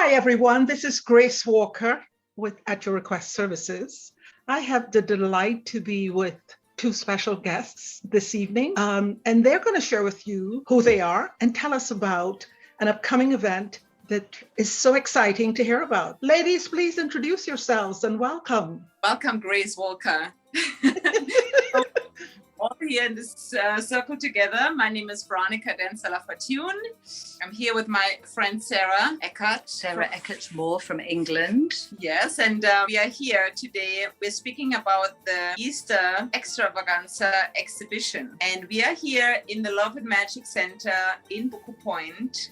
Hi, everyone. This is Grace Walker with At Your Request Services. I have the delight to be with two special guests this evening, and they're going to share with you who they are and tell us about an upcoming event that is so exciting to hear about. Ladies, please introduce yourselves and welcome. Welcome, Grace Walker. All here in this circle together. My name is Veronika Danzer La Fortune. I'm here with my friend Sarah Eckhart. Sarah Eckhart Moore from England. Yes, and we are here today. We're speaking about the Easter Extravaganza exhibition. And we are here in the Love and Magic Center in Buccoo Point,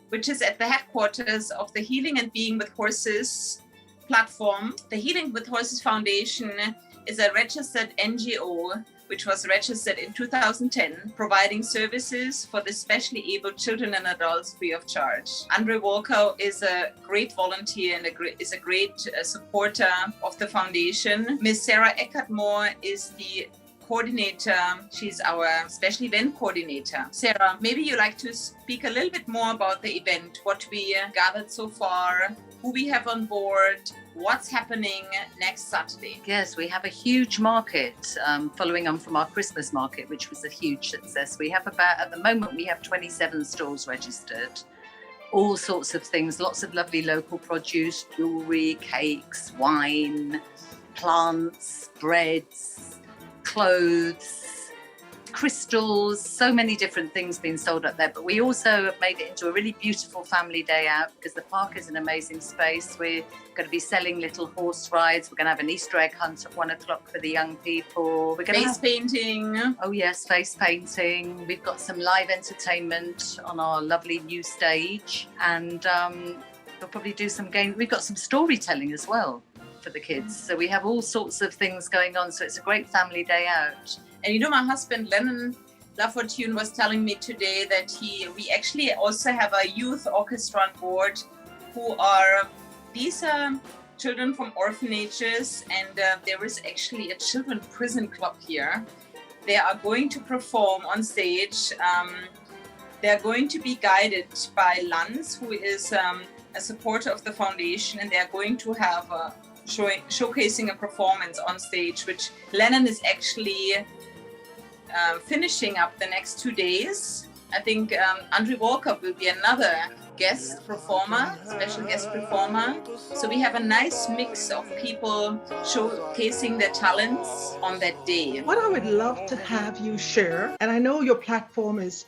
which is at the headquarters of the Healing and Being with Horses platform. The Healing with Horses Foundation is a registered NGO which was registered in 2010, providing services for the specially abled children and adults free of charge. Andre Walker is a great volunteer and is a great supporter of the foundation. Miss Sarah Eckhart Moore is the coordinator. She's our special event coordinator. Sarah, maybe you'd like to speak a little bit more about the event, what we gathered so far, who we have on board, what's happening next Saturday. Yes, we have a huge market following on from our Christmas market, which was a huge success. We have at the moment, we have 27 stalls registered. All sorts of things, lots of lovely local produce, jewellery, cakes, wine, plants, breads, clothes, crystals, so many different things being sold up there. But we also have made it into a really beautiful family day out because the park is an amazing space. We're going to be selling little horse rides. We're going to have an Easter egg hunt at 1 o'clock for the young people. We're going face painting. Oh yes, face painting. We've got some live entertainment on our lovely new stage, and we'll probably do some games. We've got some storytelling as well for the kids. So we have all sorts of things going on. So it's a great family day out. And you know, my husband, Lennon LaFortune, was telling me today that we actually also have a youth orchestra on board these are children from orphanages, and there is actually a children prison club here. They are going to perform on stage. They're going to be guided by Lanz, who is a supporter of the foundation, and they're going to have showcasing a performance on stage, which Lennon is actually finishing up the next 2 days. I think Andre Walker will be another guest performer, special guest performer. So we have a nice mix of people showcasing their talents on that day. What I would love to have you share, and I know your platform is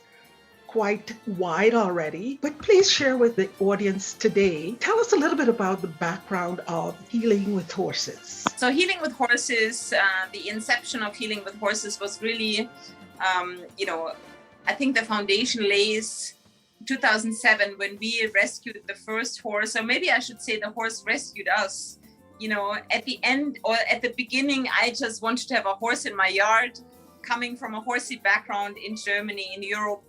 quite wide already, but please share with the audience today. Tell us a little bit about the background of Healing with Horses. So Healing with Horses, the inception of Healing with Horses was really, I think the foundation lays 2007 when we rescued the first horse, or maybe I should say the horse rescued us. You know, at the end or at the beginning, I just wanted to have a horse in my yard, coming from a horsey background in Germany, in Europe,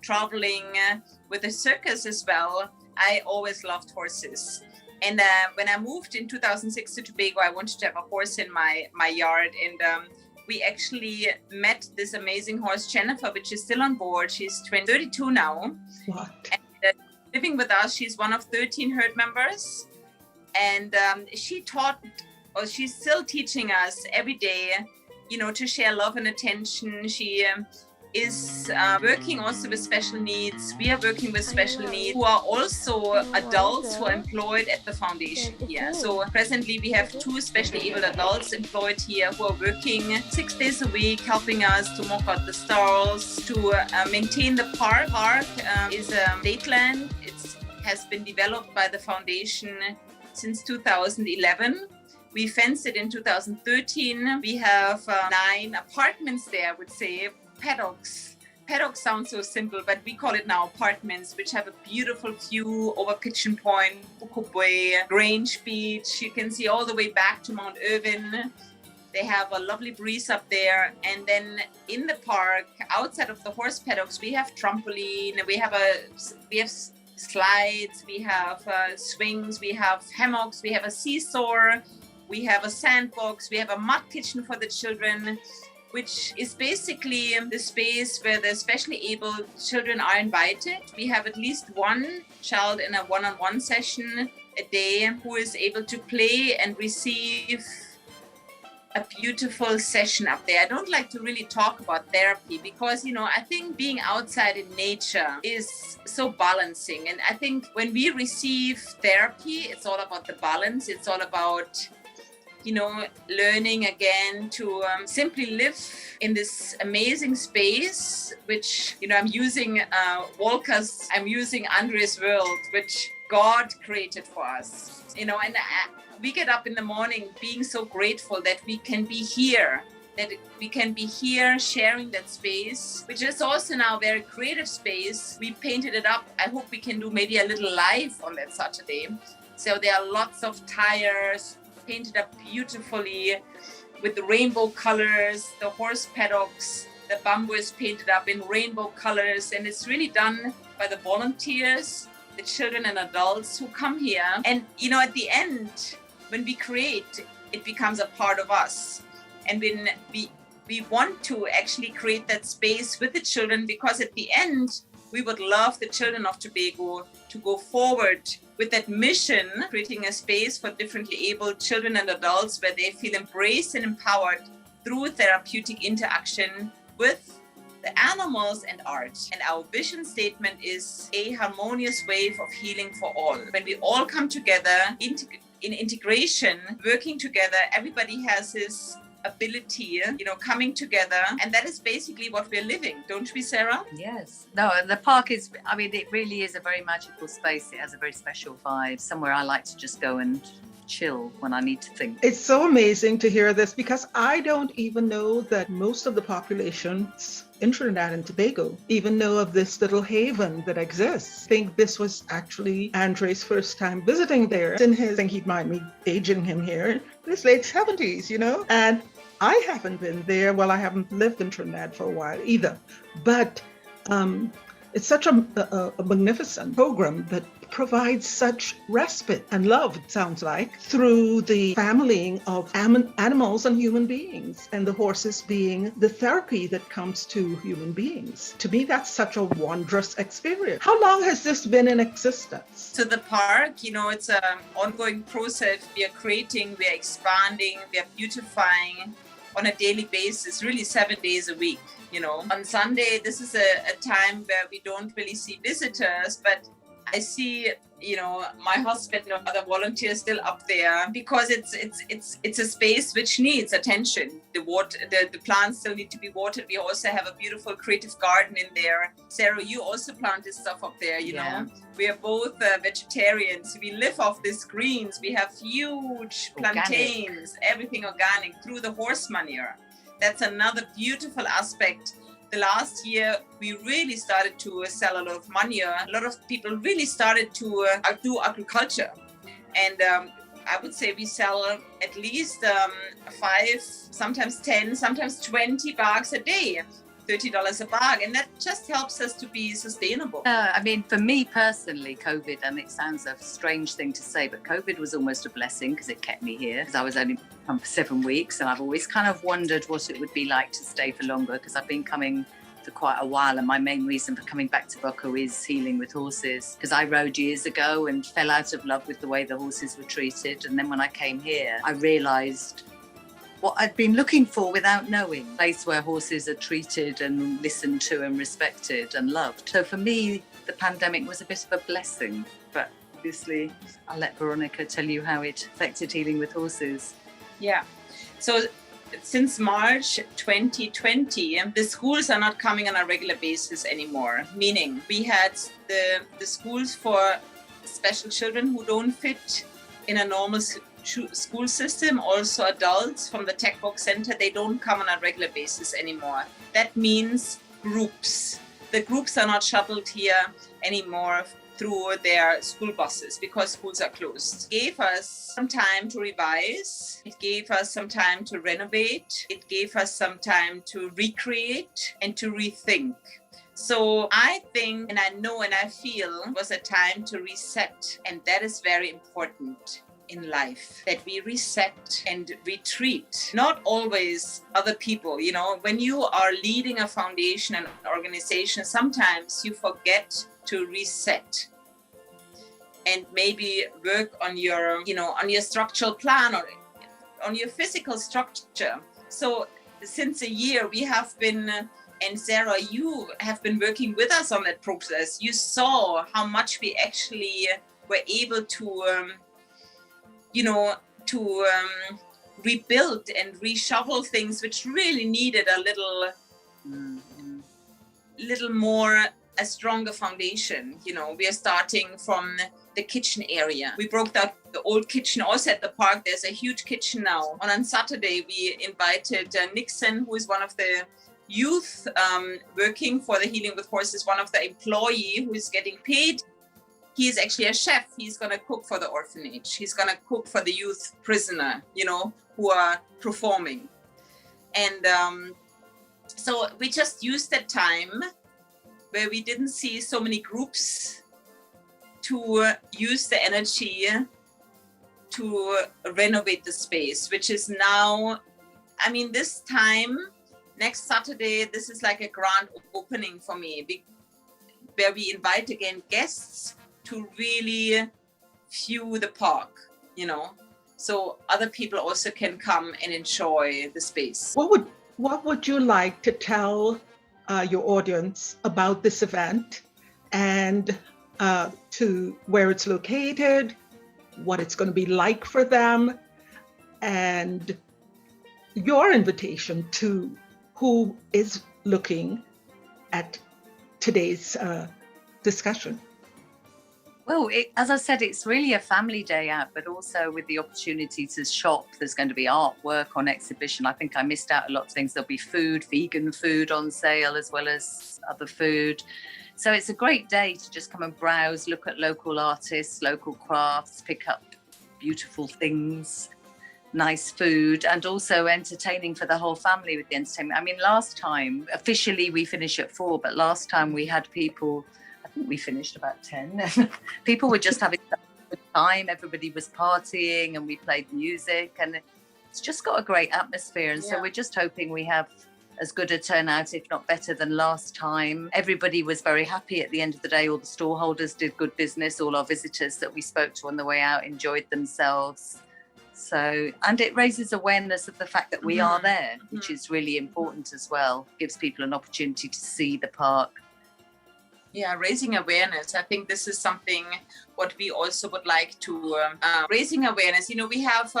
traveling with a circus as well. I always loved horses. And when I moved in 2006 to Tobago, I wanted to have a horse in my yard. And we actually met this amazing horse, Jennifer, which is still on board. She's 32 now. What? And living with us, she's one of 13 herd members. And she's still teaching us every day, to share love and attention. She is working also with special needs. We are working with special needs who are also adults who are employed at the foundation here. So presently we have 2 specially able adults employed here who are working 6 days a week, helping us to mock out the stalls, to maintain the park. The park is a dateland. It has been developed by the foundation since 2011. We fenced it in 2013. We have 9 apartments there, I would say. Paddocks. Paddocks sounds so simple, but we call it now apartments, which have a beautiful view over Kitchen Point, Buccoo Bay, Grange Beach. You can see all the way back to Mount Irvin. They have a lovely breeze up there. And then in the park, outside of the horse paddocks, we have trampoline, we have slides, we have swings, we have hammocks, we have a seesaw, we have a sandbox, we have a mud kitchen for the children. which is basically the space where the specially able children are invited. We have at least one child in a one-on-one session a day who is able to play and receive a beautiful session up there. I don't like to really talk about therapy because, I think being outside in nature is so balancing. And I think when we receive therapy, it's all about the balance. It's all about, learning again to simply live in this amazing space, which, I'm using I'm using Andre's world, which God created for us, and we get up in the morning being so grateful that we can be here, sharing that space, which is also now a very creative space. We painted it up. I hope we can do maybe a little live on that Saturday. So there are lots of tires painted up beautifully with the rainbow colors, the horse paddocks, the bamboo is painted up in rainbow colors, and it's really done by the volunteers, the children and adults who come here. And, at the end, when we create, it becomes a part of us. And when we want to actually create that space with the children, because at the end, we would love the children of Tobago to go forward with that mission, creating a space for differently able children and adults where they feel embraced and empowered through therapeutic interaction with the animals and art. And our vision statement is a harmonious wave of healing for all. When we all come together in integration, working together, everybody has his ability, coming together. And that is basically what we're living, don't we, Sarah? Yes. No, the park is, it really is a very magical space. It has a very special vibe, somewhere I like to just go and chill when I need to think. It's so amazing to hear this, because I don't even know that most of the populations in Trinidad and Tobago even know of this little haven that exists. I think this was actually Andre's first time visiting there. I think he'd mind me aging him here, in his late 70s, and I haven't been there. Well, I haven't lived in Trinidad for a while either, but it's such a magnificent program that provides such respite and love, it sounds like, through the familying of animals and human beings, and the horses being the therapy that comes to human beings. To me, that's such a wondrous experience. How long has this been in existence? So the park, it's an ongoing process. We are creating, we are expanding, we are beautifying on a daily basis, really 7 days a week. On Sunday, this is a time where we don't really see visitors, but I see, my husband and other volunteers still up there, because it's a space which needs attention. The plants still need to be watered. We also have a beautiful creative garden in there. Sarah, you also planted stuff up there, you know. We are both vegetarians. We live off these greens. We have huge plantains, everything organic through the horse manure. That's another beautiful aspect. The last year, we really started to sell a lot of manure. A lot of people really started to do agriculture. And I would say we sell at least 5, sometimes 10, sometimes 20 bags a day, $30 a bag. And that just helps us to be sustainable. For me personally, COVID, and it sounds a strange thing to say, but COVID was almost a blessing because it kept me here, because I was only for 7 weeks, and I've always kind of wondered what it would be like to stay for longer, because I've been coming for quite a while, and my main reason for coming back to Buccoo is healing with horses, because I rode years ago and fell out of love with the way the horses were treated. And then when I came here, I realised what I'd been looking for without knowing, a place where horses are treated and listened to and respected and loved. So for me, the pandemic was a bit of a blessing, but obviously I'll let Veronika tell you how it affected healing with horses. Yeah, so since March 2020, the schools are not coming on a regular basis anymore, meaning we had the schools for special children who don't fit in a normal school system, also adults from the Tech Box Center, they don't come on a regular basis anymore. That means groups. The groups are not shuttled here anymore through their school buses because schools are closed. It gave us some time to revise. It gave us some time to renovate. It gave us some time to recreate and to rethink. So I think, and I know and I feel, it was a time to reset. And that is very important in life, that we reset and retreat. Not always other people, when you are leading a foundation and organization, sometimes you forget to reset and maybe work on your, on your structural plan or on your physical structure. So since a year we have been, and Sarah, you have been working with us on that process. You saw how much we actually were able to, rebuild and reshuffle things, which really needed a little more, a stronger foundation. We are starting from the kitchen area. We broke out the old kitchen also at the park. There's a huge kitchen now. On Saturday, we invited Nixon, who is one of the youth working for the Healing with Horses, one of the employee who is getting paid. He is actually a chef. He's going to cook for the orphanage. He's going to cook for the youth prisoner, who are performing. And so we just used that time where we didn't see so many groups to use the energy to renovate the space, which is now, this time, next Saturday, this is like a grand opening for me, where we invite again guests to really view the park, so other people also can come and enjoy the space. What would you like to tell your audience about this event and to where it's located, what it's going to be like for them, and your invitation to who is looking at today's discussion? Well, as I said, it's really a family day out, but also with the opportunity to shop. There's going to be artwork on exhibition. I think I missed out a lot of things. There'll be food, vegan food on sale, as well as other food. So it's a great day to just come and browse, look at local artists, local crafts, pick up beautiful things, nice food, and also entertaining for the whole family with the entertainment. Last time, officially we finish at 4, but last time we had people, I think we finished about 10. People were just having a good time. Everybody was partying and we played music, and it's just got a great atmosphere. And so we're just hoping we have as good a turnout, if not better than last time. Everybody was very happy at the end of the day. All the stall holders did good business. All our visitors that we spoke to on the way out enjoyed themselves. So, and it raises awareness of the fact that we are there, which is really important as well. Gives people an opportunity to see the park. Yeah, raising awareness. I think this is something what we also would like to raising awareness. We have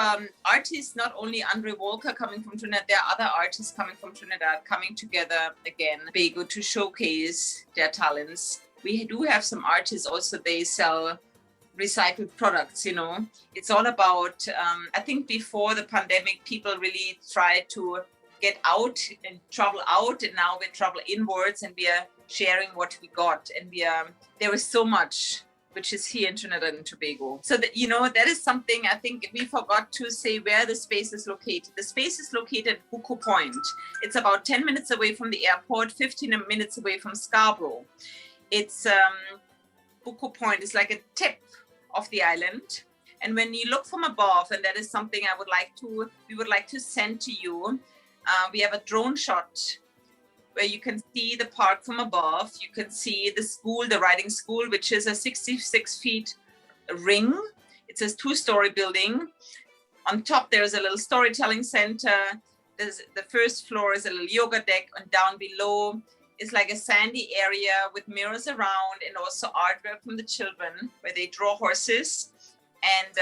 artists, not only Andre Walker coming from Trinidad, there are other artists coming from Trinidad coming together again, Tobago, to showcase their talents. We do have some artists also, they sell recycled products. It's all about, I think before the pandemic, people really tried to get out and travel out, and now we travel inwards and we are sharing what we got, and there was so much which is here in Trinidad and Tobago. So that that is something I think we forgot to say where the space is located. The space is located at Buccoo Point. It's about 10 minutes away from the airport, 15 minutes away from Scarborough. It's Buccoo Point is like a tip of the island, and when you look from above, and that is something we would like to send to you. We have a drone shot where you can see the park from above. You can see the school, the riding school, which is a 66 feet ring. It's a 2-story building. On top, there's a little storytelling center. The first floor is a little yoga deck, and down below is like a sandy area with mirrors around, and also artwork from the children where they draw horses, and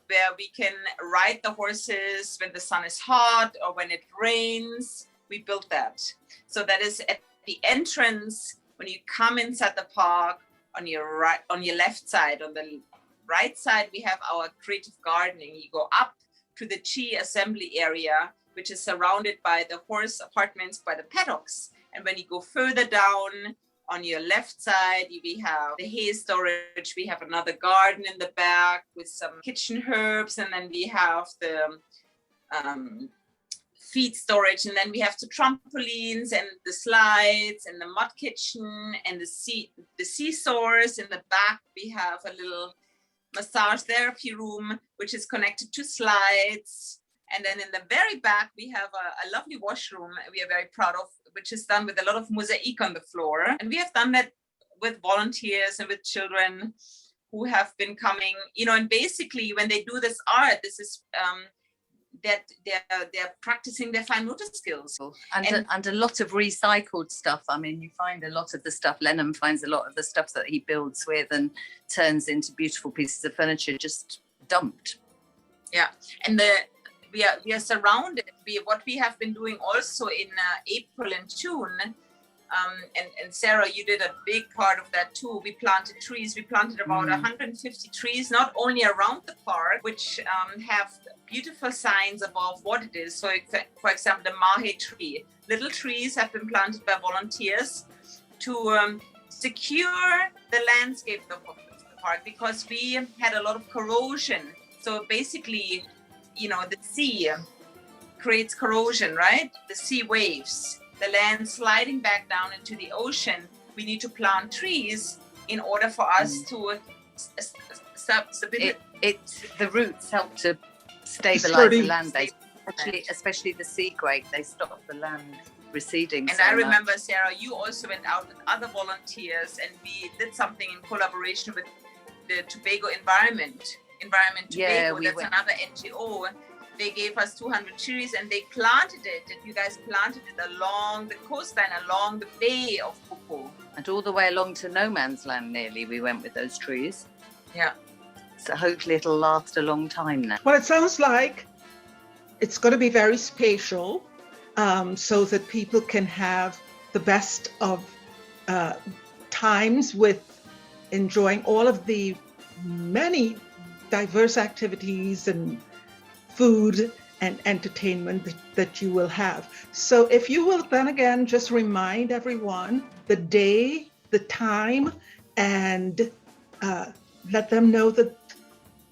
where we can ride the horses when the sun is hot or when it rains. We built that. So that is at the entrance when you come inside the park. On your right, on your left side, on the right side, we have our creative gardening. You go up to the Chi assembly area, which is surrounded by the horse apartments, by the paddocks. And when you go further down, on your left side, we have the hay storage. We have another garden in the back with some kitchen herbs. And then we have the feed storage. And then we have the trampolines and the slides and the mud kitchen and the seesaws. In the back, we have a little massage therapy room, which is connected to slides. And then in the very back, we have a lovely washroom we are very proud of, which is done with a lot of mosaic on the floor. And we have done that with volunteers and with children who have been coming, and basically when they do this art, this is that they're practicing their fine motor skills. And a lot of recycled stuff. I mean, you find a lot of the stuff, Lennon finds a lot of the stuff that he builds with and turns into beautiful pieces of furniture just dumped. Yeah, and we are surrounded. What we have been doing also in April and June, and Sarah, you did a big part of that too. We planted trees. We planted about 150 trees, not only around the park, which have beautiful signs above what it is. So, for example, the mahe tree. Little trees have been planted by volunteers to secure the landscape of the park, because we had a lot of corrosion. So basically, the sea creates corrosion, right? The sea waves, the land sliding back down into the ocean. We need to plant trees in order for us to the roots help to stabilize the land base, especially the sea grape. They stop the land receding. And I remember, Sarah, you also went out with other volunteers, and we did something in collaboration with the Tobago Environment Tobago. That's another NGO. They gave us 200 trees, and they planted it, and you guys planted it along the coastline, along the bay of Buccoo. And all the way along to no man's land nearly, we went with those trees. Yeah. So hopefully it'll last a long time now. Well, it sounds like it's going to be very spatial, so that people can have the best of times with enjoying all of the many diverse activities and food and entertainment that you will have. So if you will then again just remind everyone the day, the time, and let them know that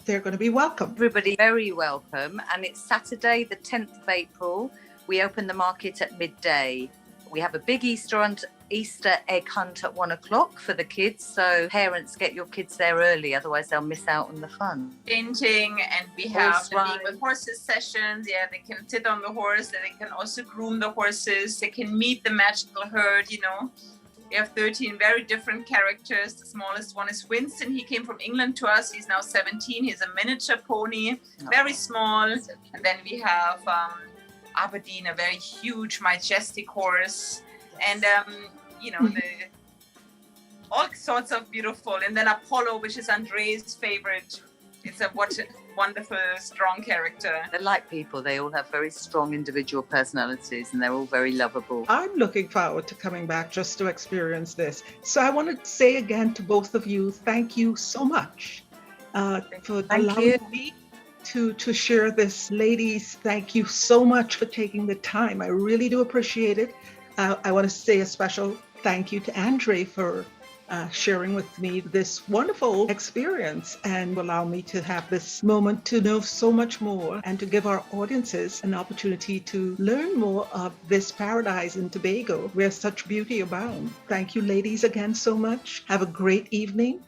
they're going to be welcome. Everybody very welcome. And it's Saturday, the 10th of April. We open the market at midday. We have a big Easter egg hunt at 1 o'clock for the kids. So parents, get your kids there early, otherwise they'll miss out on the fun. Painting, and we have the Being with Horses sessions. Yeah, they can sit on the horse, and they can also groom the horses. They can meet the magical herd, We have 13 very different characters. The smallest one is Winston. He came from England to us. He's now 17. He's a miniature pony, very small. And then we have Aberdeen, a very huge, majestic horse. And, all sorts of beautiful. And then Apollo, which is Andre's favorite. It's a wonderful, strong character. They're like people. They all have very strong individual personalities, and they're all very lovable. I'm looking forward to coming back just to experience this. So I want to say again to both of you, thank you so much for allowing me to share this. Ladies, thank you so much for taking the time. I really do appreciate it. I want to say a special thank you to Andre for sharing with me this wonderful experience and allow me to have this moment to know so much more and to give our audiences an opportunity to learn more of this paradise in Tobago where such beauty abounds. Thank you, ladies, again so much. Have a great evening.